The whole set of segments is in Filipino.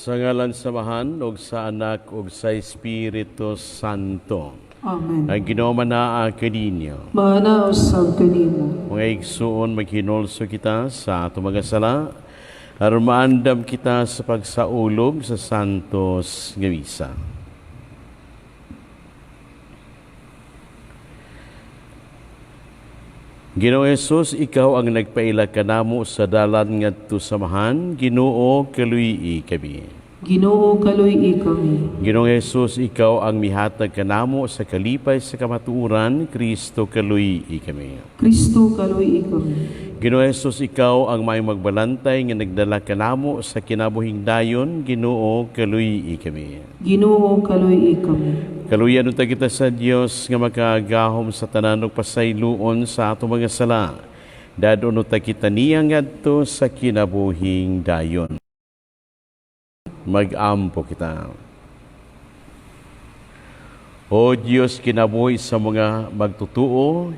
Sa ngalan samahan, og sa anak, og sa Espiritu Santo. Amen. Ang Ginoo manaa kaninyo. Maanaos ang kanimo. Mga igsuon, maghinulso kita sa ato mga sala, aron maandam kita sa pagsaulog sa Santos nga misa. Ginoo Jesus, ikaw ang nagpaila kanamo sa dalan ngadto samahan, Ginoo kaluy-i kami. Ginoo kaluy-i kami. Ginoong Jesus, ikaw ang mihatag kanamo sa kalipay sa kamatuoran, Kristo kaluy-i kami. Kristo kaluy-i kami. Ginoong Jesus, ikaw ang may magbalantay nga nagdala kanamo sa kinabuhing dayon, Ginoo kaluy-i kami. Ginoo kaluy-i kami. Kaluyan unta kita sa Dios nga makaagahom sa tanan ug pasayloon sa ato mga sala. Dadon unta kita niya ngadto sa kinabuhing dayon. Mag-ampo kita. O Diyos, kinabuhi sa mga magtutuo,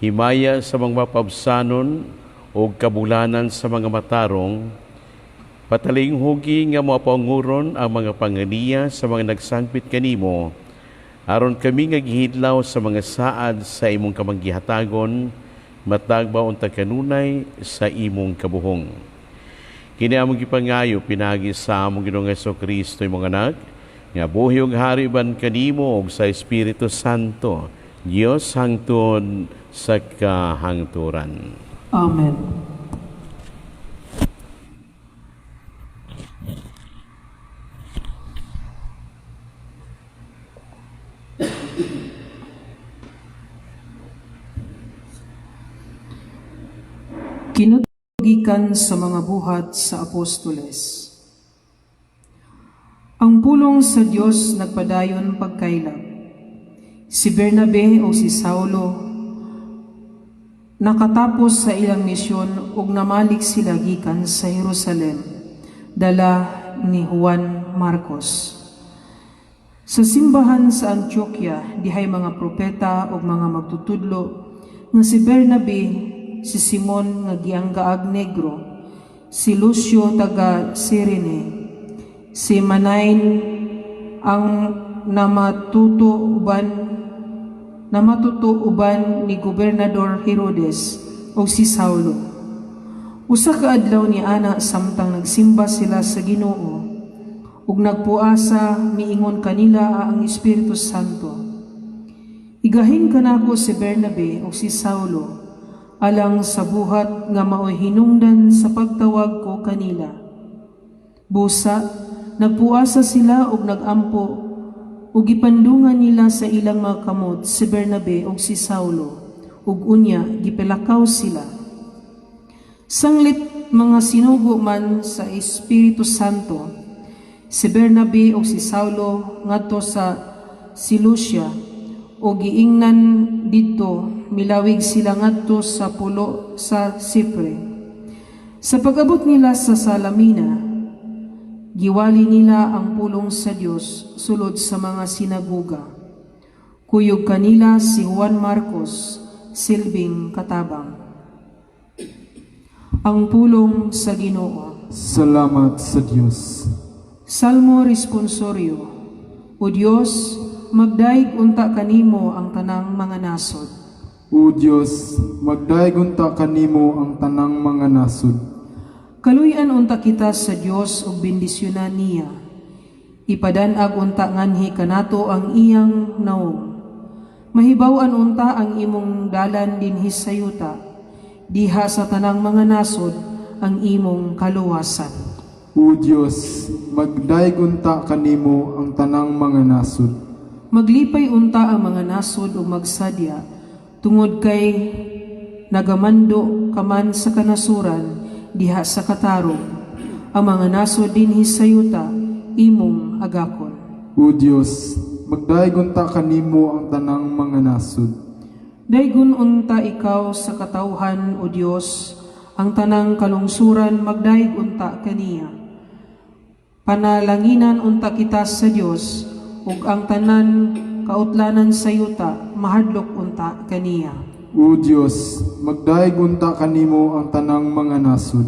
himaya sa mga mapabsanon o kabulanan sa mga matarong, pataling hugi nga mapanguron ang mga panganiya sa mga nagsangpit kanimo, aron kami nga gihidlaw sa mga saad sa imong kamanggihatagon, matagba unta kanunay sa imong kabuhong. Kini among gipangayo pinagi sa among Ginoong Hesukristo imong anak, nga buhi ug hari ban kanimo ug sa Espiritu Santo, Dios hangtod sa kahangturan. Amen. Gikan sa mga buhat sa apostoles. Ang pulong sa Dios nagpadayon pagkaylap. Si Bernabe o si Saulo nakatapos sa ilang misyon ug namalik sila gikan sa Jerusalem, dala ni Juan Marcos. Sa simbahan sa Antioquia, dihay mga propeta ug mga magtutudlo nga si Bernabe, si Simon nga gianggaag Negro, si Lucio taga Cirene, si Manain ang namatuto uban ni Gobernador Herodes o si Saulo. Usa ka adlaw ni ana samtang nagsimba sila sa Ginoo ug nagpuasa miingon kanila ang Espiritu Santo. Igahin kanako si Bernabe o si Saulo alang sa buhat nga maoy hinungdan sa pagtawag ko kanila. Busa, nagpuasa sila ug nagampo ug gipandungan nila sa ilang mga kamot si Bernabe ug si Saulo ug unya gipilakaw sila. Sanglit mga sinugo man sa Espiritu Santo, si Bernabe ug si Saulo ngadto sa Seleucia o giingnan dito milawig sila ngadto sa pulo sa Sipre. Sa pag-abot nila sa Salamina, giwali nila ang pulong sa Dios sulod sa mga sinagoga. Kuyog kanila si Juan Marcos, silbing katabang. Ang pulong sa Ginoo. Salamat sa Dios. Salmo responsorio. O Dios, magdaig unta kanimo ang tanang mga nasod. O Dios, magdaig unta kanimo ang tanang mga nasud. Kaluyan unta kita sa Dios ug bendisyonan niya. Ipadanag unta nganhi kanato ang iyang naong. Mahibaw-an unta ang imong dalan dinhi sa yuta. Diha sa tanang mga nasod ang imong kaluwasan. O Dios, magdaig unta kanimo ang tanang mga nasud. Maglipay unta ang mga nasod ug magsadya tungod kay nagamando kaman sa kanasuran diha sa katarong. Ang mga nasod dinhi sa yuta imong agakon. O Dios, magdaig unta kanimo ang tanang mga nasud. Daygon unta ikaw sa katawhan, O Dios, ang tanang kalungsuran magdaig unta kaniya. Panalanginan unta kita sa Dios ug ang tanan kautlanan sa yuta mahadlok unta kaniya. O Dios, magdaig unta kanimo ang tanang mga nasud.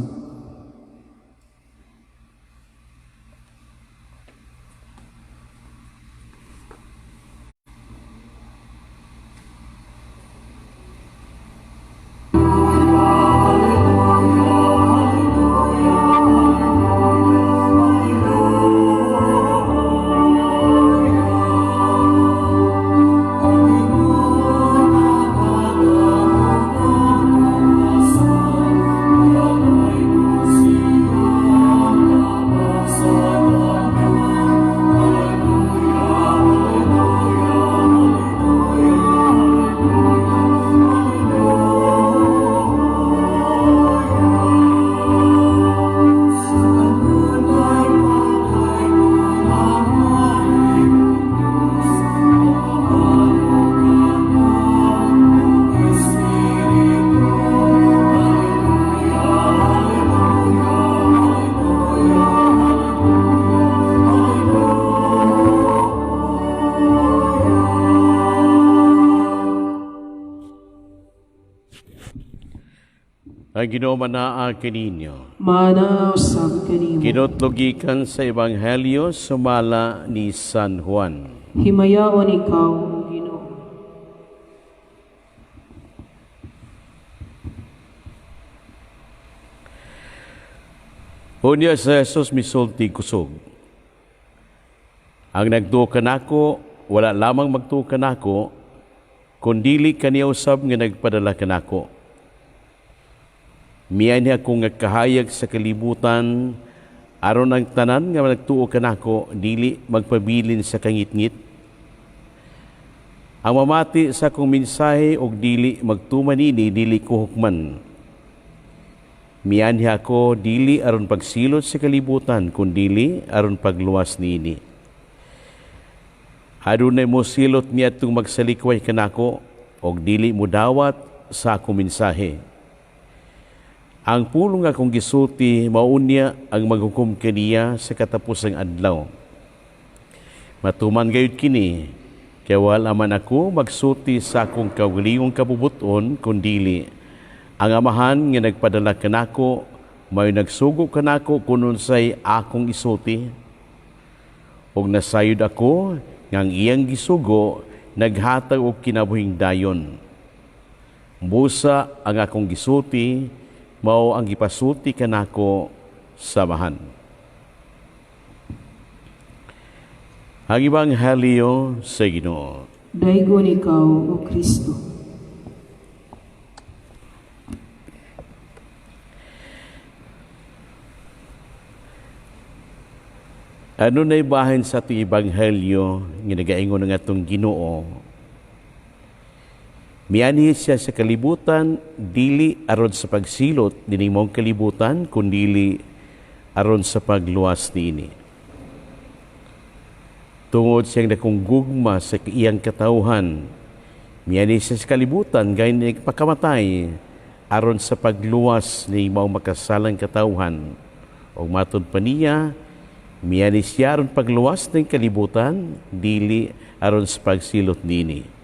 Ginoo manaa kaninyo. Manaw sab kanimo. Kinotlogikan sa Ebanghelyo sumala ni San Juan. Himayaon ikaw, O Ginoo. Unya sa Jesus misulti kusog. Ang nagtuo kanako, wala lamang magtuo kanako, kundili kaniya usab nga nagpadala kanako. Miyan niya kung kahayag sa kalibutan, aron ang tanan nga nagtuo kanako, dili magpabilin sa kangitngit. Ang mamati sa kong mensahe og dili magtumanini, dili kuhukman. Miyan niya ko dili aron pagsilot sa kalibutan, kundili aron pagluwas niini. Adunay mo silot niya itong magsalikway kanako, og dili mo dawat sa akong mensahe. Ang pulong akong gisulti, maunya ang maghukom kaniya sa katapusang adlaw. Matuman gayud kini, kaya wala man ako magsulti sa akong kaugalingong kabubuton, kundili ang amahan nga nagpadala kanako, may nagsugo kanako kung unsay akong isulti. Og nasayod ako, nga ang iyang gisugo, naghatag og kinabuhing dayon. Busa ang akong gisulti, mao ang gipasulti kanako sa amahan. Ang Ebanghelyo sa Ginoo. Daygon ikaw, O Kristo. Ano na ibahin sa ating Ebanghelyo nga nagaingon ng atong Ginoo? Miyani siya sa kalibutan, dili aron sa pagsilot din mong kalibutan, kundili aron sa pagluwas niini. Tungod siyang dakong gugma sa iyang katauhan, miyani siya sa kalibutan, gaya ni pagkamatay, aron sa pagluwas ni mong makasalang katauhan. O matod pa niya, miyani siya aron pagluwas ng kalibutan, dili aron sa pagsilot nini.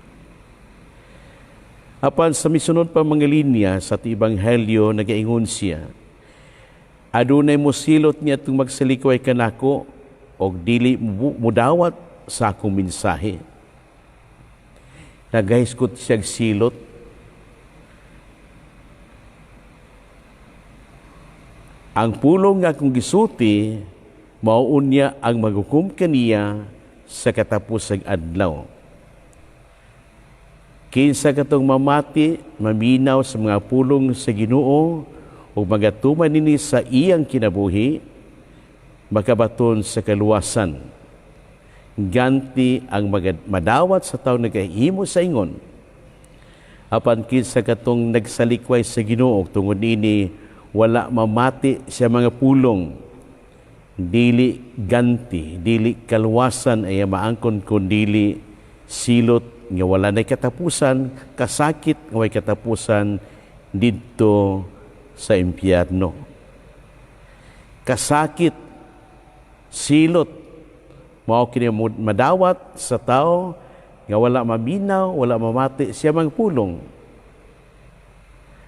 Apan sa misunod pa mga linya sa Ebanghelyo, nagaingon siya, adunay mo silot niya itong magsalikway kanako, o dili mudawat sa akong mensahe. Nagaiskot siya silot. Ang pulong nga akong gisulti, mauunya ang maghukom kaniya sa katapusang adlaw. Kinsa katong mamati, maminaw sa mga pulong sa Ginoo o magatuman nini sa iyang kinabuhi, makabaton sa kaluwasan. Ganti ang madawat sa tao nagahimo sa ingon. Apan kinsa katong nagsalikway sa Ginoo tungod ini wala mamati sa mga pulong, dili ganti, dili kalwasan ay maangkon kundili silot nga wala na katapusan, kasakit nga way katapusan didto sa impyerno. Kasakit, silot, mao kini madawat sa tao nga wala maminaw, wala mamati siya mga pulong.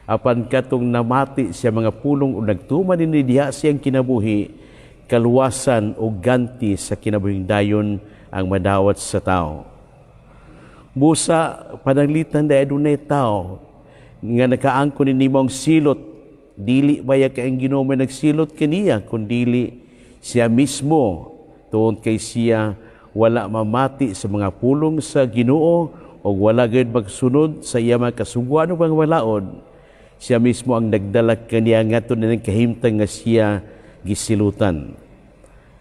Apan katong namati siya mga pulong o nagtuman ni diha siyang kinabuhi, kaluwasan o ganti sa kinabuhing dayon ang madawat sa tao. Busa pananglitan dahil dunay tao nga nakaangkon ni mong silot, dili baya ka ang Ginoo may nagsilot kaniya, kundili siya mismo, tuon kay siya wala mamati sa mga pulong sa Ginoo o wala gayud magsunod sa iya mga kasugwan o mga walaod. Siya mismo ang nagdala kaniya ngadto ng kahimtang nga siya gisilutan.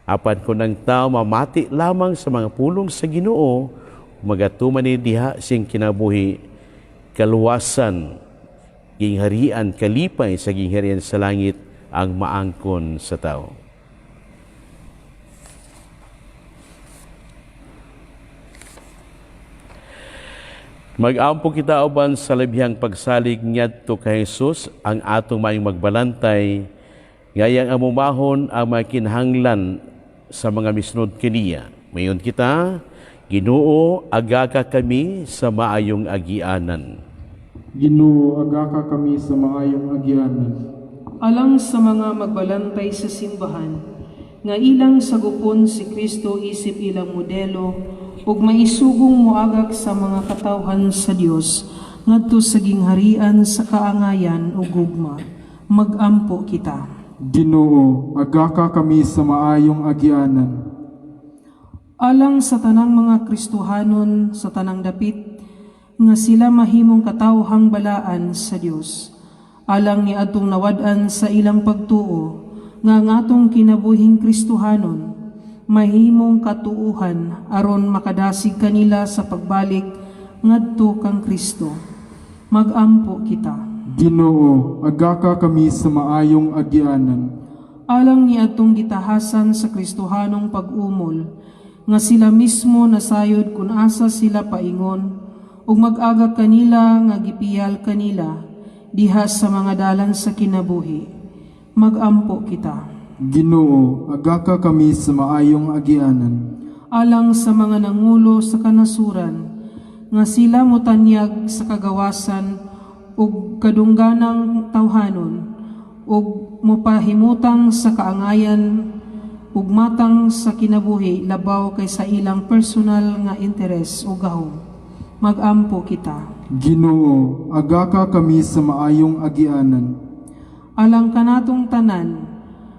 Apan kung ang tao mamati lamang sa mga pulong sa Ginoo, magatuman ni diha sing kinabuhi, kaluwasan, gingharian, kalipay sa gingharian sa langit ang maangkon sa tao. Mag-ampo kita uban sa labihang pagsalig ngadto kay Jesus ang atong maayong magbalantay, ngayang amumahon ang makinhanglan sa mga misnod kaniya. Mayon kita, Ginoo, agaga kami sa maayong agianan. Ginoo, agaka kami sa maayong agyanan. Alang sa mga magbalantay sa simbahan, nga ilang sagupon si Kristo isip ilang modelo, ug maisugong moagak sa mga katawhan sa Dios ngadto sa gingharian sa kaangayan ug gugma. Magampo kita. Ginoo, agaka kami sa maayong agyanan. Alang sa tanang mga Kristohanon sa tanang dapit, nga sila mahimong katawhang balaan sa Dios. Alang ni atong nawad-an sa ilang pagtuo, nga ang atong kinabuhing Kristohanon, mahimong katuuhan aron makadasig kanila sa pagbalik ngadto kang Kristo. Magampo kita. Ginoo, agaka kami sa maayong agyanan. Alang ni atong gitahasan sa Kristohanong pag-umol, nga sila mismo nasayod kung asa sila paingon, ug mag-aga kanila nga gipiyal kanila diha sa mga dalan sa kinabuhi. Magampo kita. Ginoo, agaka kami sa maayong agyanan. Alang sa mga nangulo sa kanasuran, nga sila motanyag sa kagawasan ug kadungganang tawhanon, ug mopahimutang sa kaangayan ug matang sa kinabuhi labaw kay sa ilang personal nga interes o gahom. Magampo kita. Ginoo, agaka kami sa maayong agyanan. Alang kanatong tanan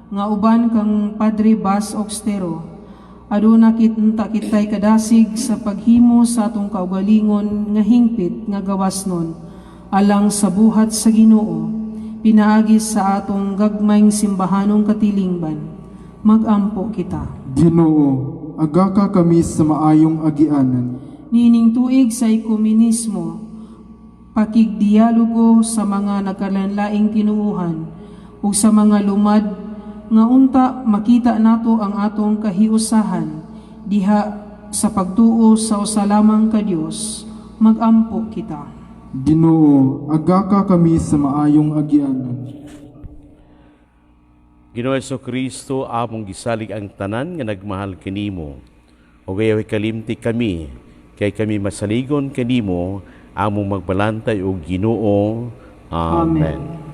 nga uban kang Padre Bas Oxtero, aduna kitay kadasig sa paghimo sa atong kaugalingon nga hingpit nga gawasnon alang sa buhat sa Ginoo, pinaagi sa atong gagmayng simbahanong katilingban. Magampo kita. Ginoo, agaka kami sa maayong agyanan. Nining tuig sa ekumenismo, pakigdialogo sa mga nagkalanlaing tinuuhan ug sa mga lumad nga unta makita nato ang atong kahiusahan diha sa pagtuo sa usa lamang ka Dios. Magampo kita. Ginoo, agaka kami sa maayong agyanan. Ginoo Kristo, among gisalig ang tanan nga nagmahal kanimo. O gayaw kalimti kami, kay kami masaligon kanimo, among magbalantay o Ginoo. Amen.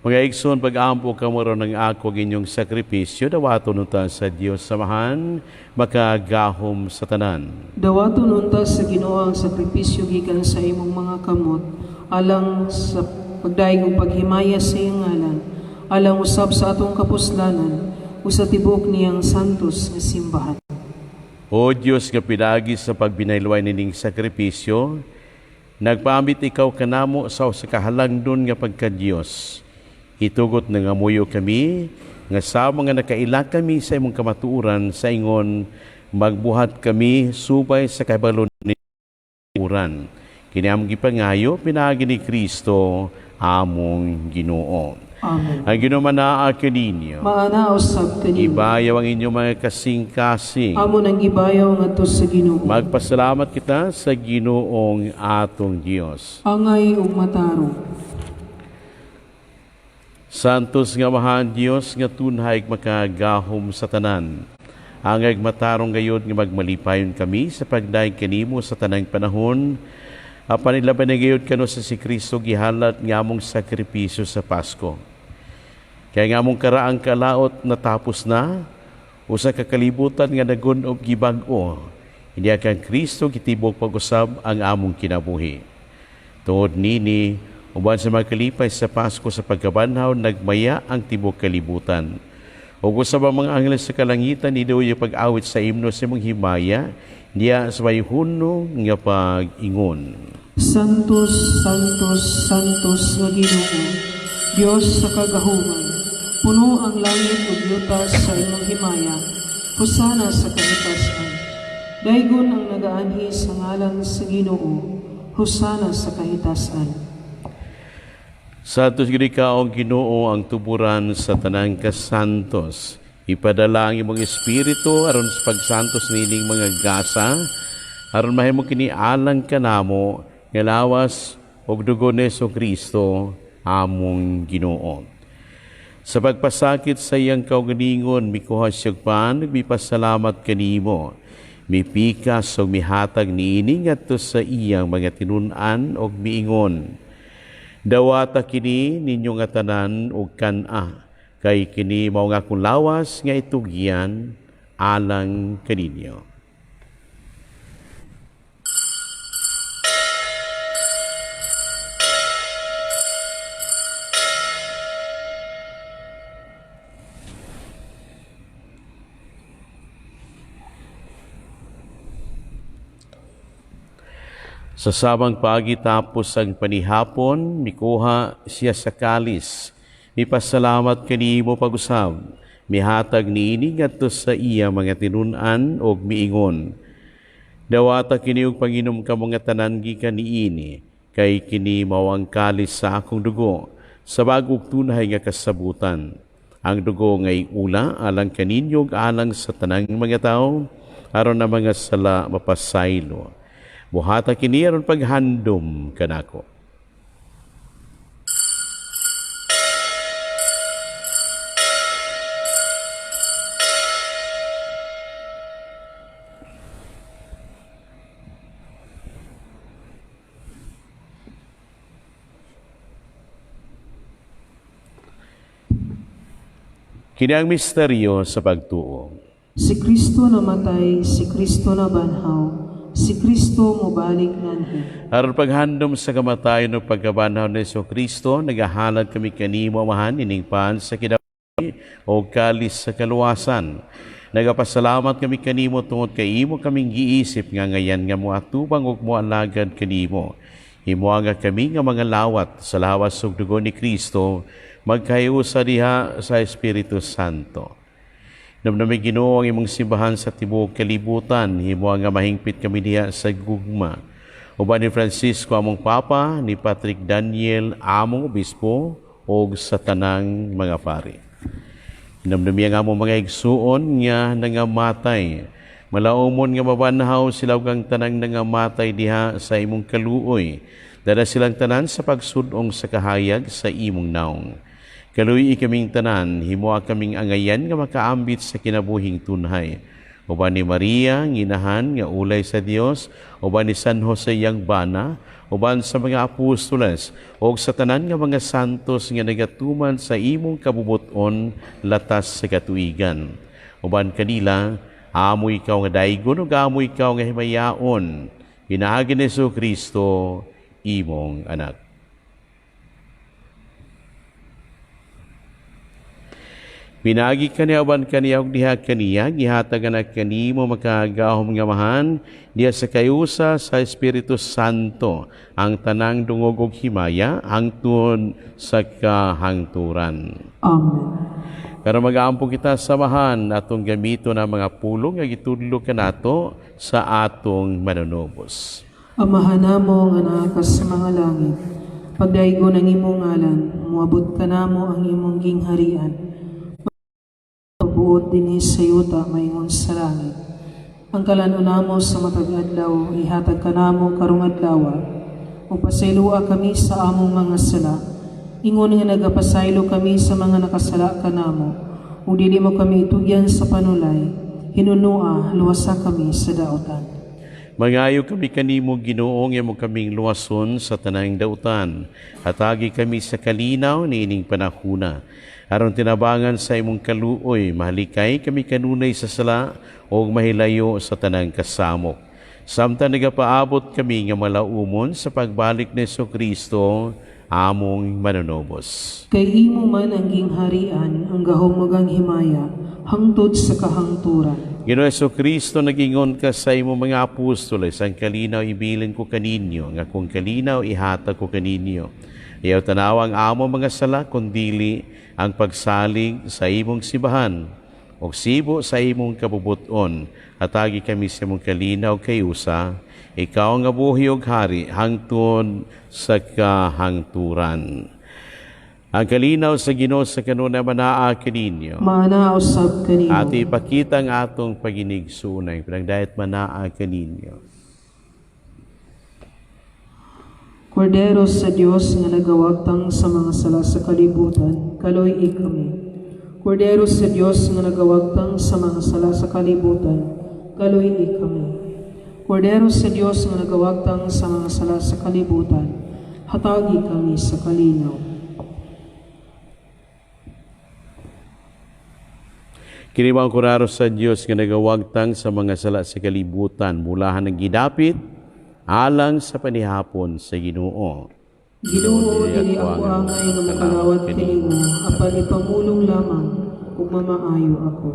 Mga igsoon, pag-aampo ka mo ron ng ako inyong sakripisyo, dawato nunta sa Diyos samahan, makagahom sa tanan. Dawato nunta sa Ginoo ang sakripisyo gikan sa imong mga kamot, alang sa pagdaig ug paghimaya sa iyang ngalan, alang usab sa atong kapuslanan, o sa tibok niyang santos nga simbahan. O Diyos nga pinagi sa pagbinaylway nining sakripisyo, nagpaambit ikaw kanamo sa kahalangdon nga pagka-Diyos. Itugot na nga muyo kami, nga sa mga nakaila kami sa imong kamatuuran sa ingon, magbuhat kami subay sa kabalon ni uran. Kini among gipangayo, pinagi ni Kristo, among Ginoo. Amen. Ang ginumanaa kaninyo, Maana usab kanimo. ibayaw ang inyong mga kasing-kasing. Amo nang gibayaw ngadto sa Ginoo. Magpasalamat kita sa Ginoong atong Dios. Angay ug matarong. Santos nga mahan Dios nga tunhay makagahom sa tanan. Angay matarong gayod nga magmalipayon kami sa pagdaig kanimo sa tanang panahon. Apan ilaban na gayod kano sa si Kristo gihalat nga among sakripisyo sa Pasko. Kaya nga among karaang kalaot natapos na, usa ka kalibutan nga nagun-ob gibag-o, hindi kang Kristo kitibok pag-usab ang among kinabuhi. Tuod nini, uban sa makalipay sa Pasko sa pagkabanhaw, nagmaya ang tibok kalibutan. O usab ang mga anghel sa kalangitan, nido yung pag-awit sa imno sa mong himaya, niya sa may huno nga pag-ingon. Santos, Santos, Santos nga Ginoo, Dios sa kagahuman, puno ang langit ug yuta sa imong himaya, husana sa kahitasan. Daygon ang nagaanhi sa ngalan sa Ginoo, husana sa kahitasan. Santos gid kaong Ginoo ang tuburan sa tanang kasantos. Ipadala ang imong espiritu aron sa pagsantos nining mga gasa, aron mahimo kini alang kanamo nga lawas og dugo ni Kristo among Ginoo. Sa pagpasakit sa iyang kaugalingon, mikuha siyag paan, nagmipasalamat kanimo. Mipikas o mihatag niini ngadto sa iyang mga tinunan o miingon. Dawata kini ninyo nga tanan o kana, kay kini mao nga kung lawas nga itugyan alang kaninyo. Sa sabang pagitapos ang panihapon, mikuha siya sa kalis. Mipasalamat kanimo pag-usab. Mihatag niini ngadto sa iya mga tinunan og miingon. Dawata kini og panginom ka mga tanan gikan niini, kay kini mao ang kalis sa akong dugo, sa bagog tunay nga kasabutan. Ang dugo ngay ula alang kaninyo ug alang sa tanang mga tawo, aron na mga sala mapasaylo. Buhata kini aron paghandom kanako. Kini ang misteryo sa pagtuo. Si Kristo namatay, si Kristo nabanhaw, si Kristo mobalik nanhi. Aron paghandom sa kamatayon o pagkabanhaw ni Kristo, nagahalad kami kanimo amahan ining paan sa kinabuhi o kalis sa kaluwasan. Nagapasalamat kami kanimo tungod kay imo kaming giisip nga ngayan nga moatubang ug moalagad kanimo. Himuanga kami nga mga lawat sa lawas ug dugo ni Kristo, magkayusa diha sa Espiritu Santo. Namnami Ginoo ang imong simbahan sa tibuok kalibutan, himuanga mahingpit kami diha sa gugma. Uban ni Francisco among Papa, ni Patrick Daniel among Obispo, og sa tanang mga pari. Namnami ang among mga igsuon nga nangamatay. Malaumon nga mabanhaw sila ug ang tanang nangamatay diha sa imong kaluoy. Dala silang tanan sa pagsudong sa kahayag sa imong naong. Kaluoy kaming tanan, himoa kaming angayan nga makaambit sa kinabuhing tunhay. Uban ni Maria, nginahan nga ulay sa Dios, uban ni San Jose yang bana, uban sa mga apostoles, o sa tanan nga mga santos nga nagatuman sa imong kabubuton latas sa katuigan. Uban kanila, amo ikaw nga daygon ug amo ikaw nga himayaon. Pinaagi ni Kristo imong anak. Pinagi kaniyawan kaniya og diha kaniya, gihatag na kanimo makagahom nga mahan, diha sa kayusa sa Espiritu Santo, ang tanang dungog ug himaya, hangtod sa kahangturan. Amen. Pero mag-aampo kita samahan atong gamito na mga pulong nga gitudlo kanato sa atong manunubos. Amahan namo nga naa sa mga langit, pagdaygon ang imong ngalan, muabot ka namo ang imong gingharian. Buot dinhi sa yuta maingon sa langit. Ang kalano namo sa matag adlaw ihatag kanamo karong adlaw. Upasaylua kami sa among mga sala. Ingon nga nagapasaylo kami sa mga nakasala kanamo. Ug dili mo kami itugyan sa panulay. hinunua luwasa kami sa daotan. Mangayo kami kanimo Ginoong imo kaming luwason sa tanang dautan. Hatagi kami sa kalinaw ni ining panahuna. Aron tinabangan sa imong kaluoy, mahalikay kami kanunay sa sala o mahilayo sa tanang kasamok. Samtang nagapaabot kami nga malaumon sa pagbalik ni Jesu-Kristo, among manunobos. Kay imo man ang gingharian, ang gahumugang himaya, hangtod sa kahangturan. Ginoong Jesu-Kristo, nagingon ka sa imo mga apostoles, ang kalinaw ibilin ko kaninyo, nga kung kalinaw ihatag ko kaninyo. Ayaw tanaw ang amo mga sala, kundili ang pagsalig sa imong sibahan, o sibo sa imong kabubuton, hatagi kami sa imong kalinaw kay usa, ikaw nga buhi og hari, hangtod sa kahangturan. Ang kalinaw sa Ginoo sa kanuna manaa kaninyo. Maana usab kanimo. At ipakita ang atong paginigsunay, pinagdayat manaa kaninyo. Kordero sa Dios nga nagawagtang sa mga sala sa kalibutan, kaloy kami. Kordero sa Dios nga nagawagtang sa mga sala sa kalibutan, kaloy kami. Kordero sa Dios nga nagawagtang sa mga sala sa kalibutan, hatagi kami sa kalinaw. Kinibang kuraro sa Diyos nga nagawagtang sa mga sala sa kalibutan, mulahan ng gidapit, alang sa panihapon sa Ginoo. Ginoo, dili ako angay nga makalawat kanimo, apan ipamulong lamang ug mamaayo ako.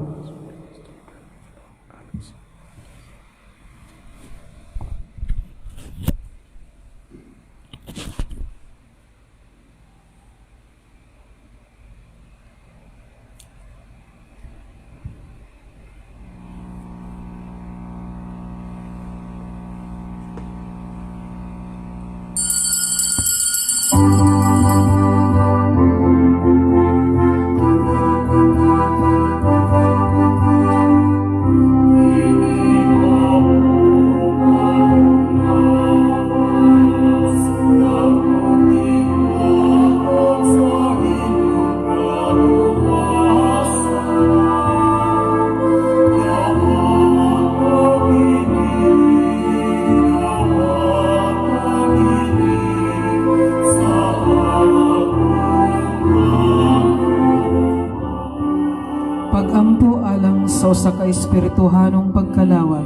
Pagampo alang sa usa ka espirituhanong pagkalawat.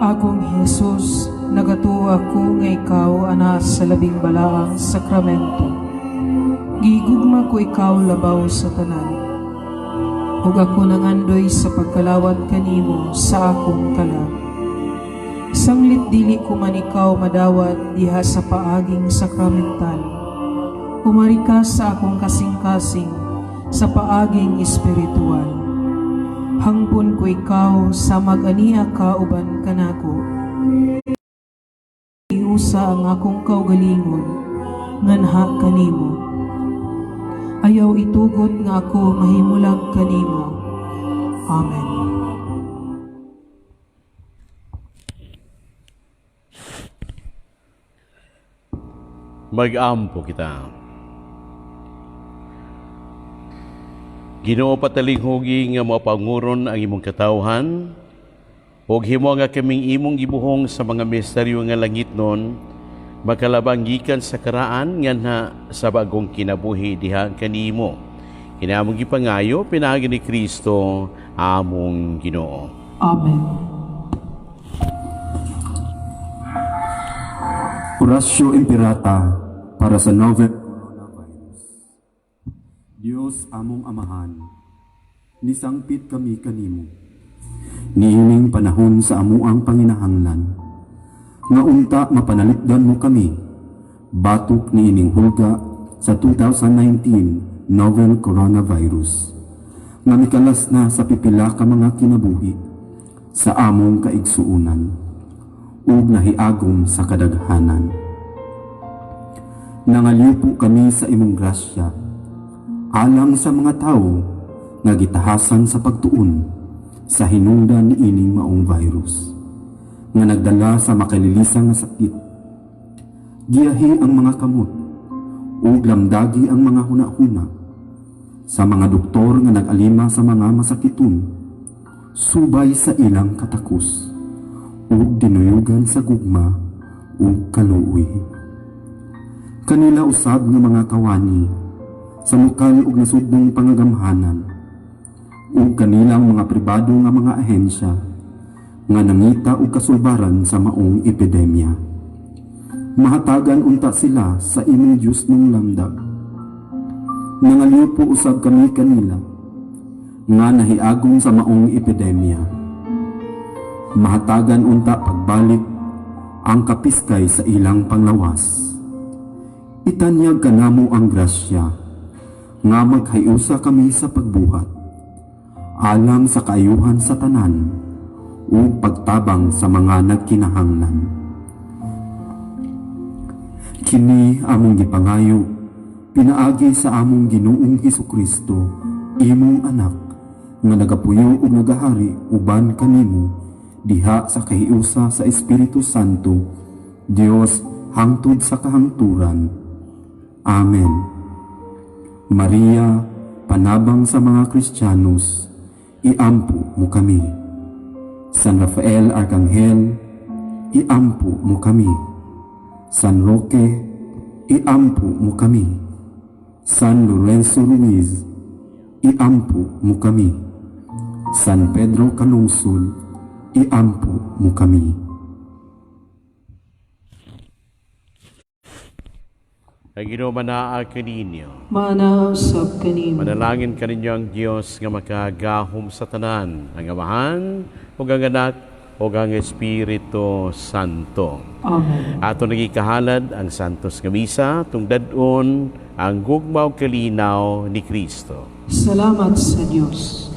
Akong Jesus, nagatuo ako nga ikaw ana sa labing balaang sakramento. Gigugma ko ikaw labaw sa tanan. Ug ako nangandoy sa pagkalawat kanimo sa akong kalag. Sanglit dili ko man ikaw madawat diha sa paaging sakramental. Umari ka sa akong kasing-kasing sa paaging espiritual. Hangpon ko ikaw sa mag-ania ka uban kanako. Iusa ang akong kaugalingon, nganha kanimo. Ayaw itugot nga ako mahimulag kanimo. Amen. Mag-ampo kita. Ginoo, patalinghugi nga mapanguron ang imong katawhan, ug himo nga kaming imong gibuhong sa mga misteryo nga langitnon, makalabang gikan sa karaan nganha sa bagong kinabuhi diha kanimo. Kinamong gipangayo pinaagi ni Kristo among Ginoo. Amen. Orasyo Imperata para sa novel coronavirus. Dios among amahan, nisangpit kami kanimo. Niining panahon sa amuang panginahanglan, nga unta mapanalipdan mo kami, batok niining hulga sa 2019 novel coronavirus, nga mikalas na sa pipila ka mga kinabuhi sa among kaigsuunan, ug nahiagom sa kadaghanan. Nangaliw po kami sa imong grasya, alang sa mga tao nga gitahasan sa pagtuon sa hinungdan ni ining maong virus, nga nagdala sa makalilisang nga sakit. Giyahi ang mga kamot, ug lamdagi ang mga huna-huna, sa mga doktor nga nag-alima sa mga masakiton, subay sa ilang katakos, ug dinuyugan sa gugma ug kaluoy. Kanila usab nga mga kawani sa lokal ug nasudnong pangagamhanan, ug kanilang mga pribado nga mga ahensya nga nangita og kasulbaran sa maong epidemya. Mahatagan unta sila sa imong Dios ng lamdag. Nangalyo po usab kami kanila nga nahiagom sa maong epidemya. Mahatagan unta pagbalik ang kapiskay sa ilang panglawas. Itanyag kanamo ang grasya nga maghayusa kami sa pagbuhat alang sa kaayuhan sa tanan o pagtabang sa mga nagkinahanglan. Kini among gipangayo pinaagi sa among Ginoong Hesukristo, imong anak nga nagapuyo ug nagahari uban kanimo diha sa kahiusa sa Espiritu Santo, Dios hangtod sa kahangturan. Amen. Maria, panabang sa mga Kristiyanos, iampo mo kami. San Rafael Arcangel, iampo mo kami. San Roque, iampo mo kami. San Lorenzo Ruiz, iampo mo kami. San Pedro Calungsod, iampo mo kami. Ang Ginoo manaa kaninyo. Manausap kanimo. Manalangin kaninyo ang Dios nga makagahom sa tanan, ang Amahan, ug ang Anak, ug ang Espiritu Santo. Amen. Ato nagikahalad ang Santos nga Misa, tungdadon ang gugmaw kalinaw ni Kristo. Salamat sa Diyos.